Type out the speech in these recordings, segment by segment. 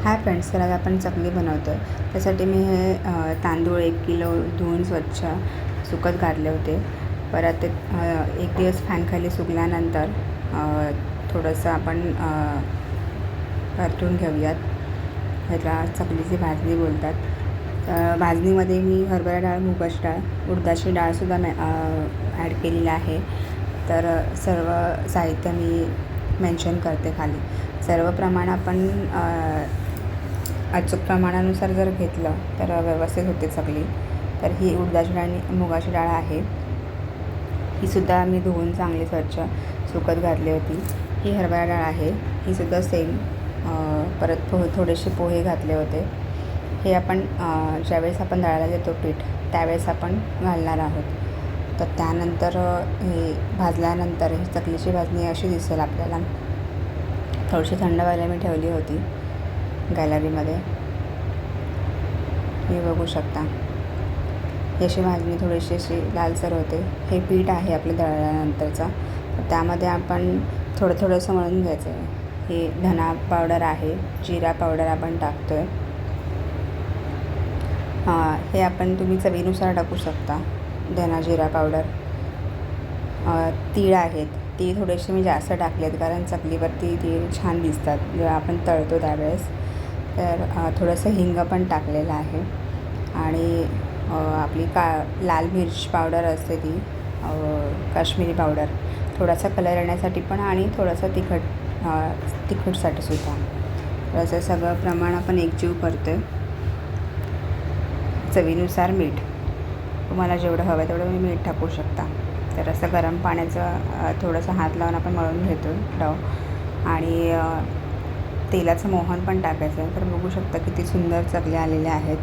Hi friends, तर आज आपण चकली बनवतो आहे. त्यासाठी मी हे तांदूळ 1 किलो धुवून स्वच्छ सुकत घातले होते. परत एक दिवस फॅनखाली सुकल्यानंतर थोडंसं आपण परतून घेऊयात. ह्याला चकलीची भाजणी बोलतात. भाजणीमध्ये मी हरभरा डाळ, मुगाची डाळ, उडदाची डाळसुद्धा ॲड केलेली आहे. तर सर्व साहित्य मी मेन्शन करते खाली. सर्व प्रमाण आपण अचूक प्रमाणानुसार जर घेतलं तर व्यवस्थित होते चकली. तर ही उडदाची डाळ आणि मुगाची डाळ आहे. ही सुद्धा मी धुवून चांगली स्वच्छ सुकत घातली होती. ही हरभरा डाळ आहे, ही सुद्धा सेम. परत थोडेसे पोहे घातले होते. हे आपण ज्यावेळेस आपण दळायला देतो पीठ त्यावेळेस आपण घालणार आहोत. तर त्यानंतर हे भाजल्यानंतर ही चकलीची भाजणी अशी दिसेल आपल्याला. थोडीशी थंड व्हायला मी ठेवली होती गॅलरीमध्ये. हे बघू शकता, ही अशी भाजणी थोडीशी अशी लालसर होते. हे पीठ आहे आपलं दळल्यानंतरचा. त्यामध्ये आपण थोडंसं मळून घ्यायचं आहे. हे धना पावडर आहे, जिरा पावडर आपण टाकतो आहे. हे आपण तुम्ही चवीनुसार टाकू शकता. धना जिरा पावडर. तीळ आहेत, तीळ थोडेसे मी जास्त टाकलेत कारण चकलीवरती तीळ छान दिसतात जेव्हा आपण तळतो त्यावेळेस. तर थोडंसं हिंग पण टाकलेलं आहे. आणि आपली लाल मिर्च पावडर असते ती काश्मीरी पावडर, थोडासा कलर येण्यासाठी पण आणि थोडंसं तिखटसाठी सुद्धा. तर असं सगळं प्रमाण आपण एकजीव करतो आहे. चवीनुसार मीठ, तुम्हाला जेवढं हवं आहे तेवढं मीठ टाकू शकता. तर असं गरम पाण्याचं थोडंसं हात लावून आपण मळून घेतो डव. आणि तेलाचं मोहन पण टाकायचं आहे. तर बघू शकता किती सुंदर चकल्या आलेल्या आहेत.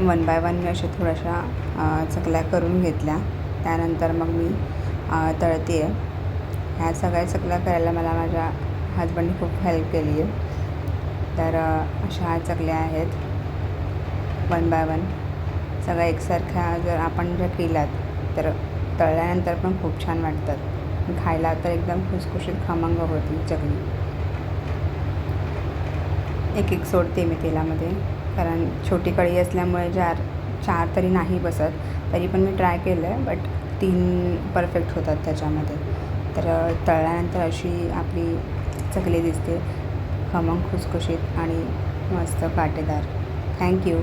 1 बाय 1 मी अशा थोड्याशा चकल्या करून घेतल्या. त्यानंतर मग मी तळते आहे. ह्या सगळ्या चकल्या करायला मला माझ्या हजबंडने खूप हेल्प केली आहे. तर अशा चकल्या आहेत 1 बाय 1. सगळ्या एकसारख्या जर आपण केल्यात तर तळल्यानंतर पण खूप छान वाटतात. खायला तर एकदम खुसखुशीत खमंग होती चकली. एक सोडते मी तेलामध्ये कारण छोटी कढई असल्यामुळे 4 तरी नाही बसत. तरी पण मी ट्राय केलं आहे, बट 3 परफेक्ट होतात त्याच्यामध्ये. तर तळल्यानंतर अशी आपली चकली दिसते, खमंग खुसखुशीत आणि मस्त काटेदार. थँक्यू.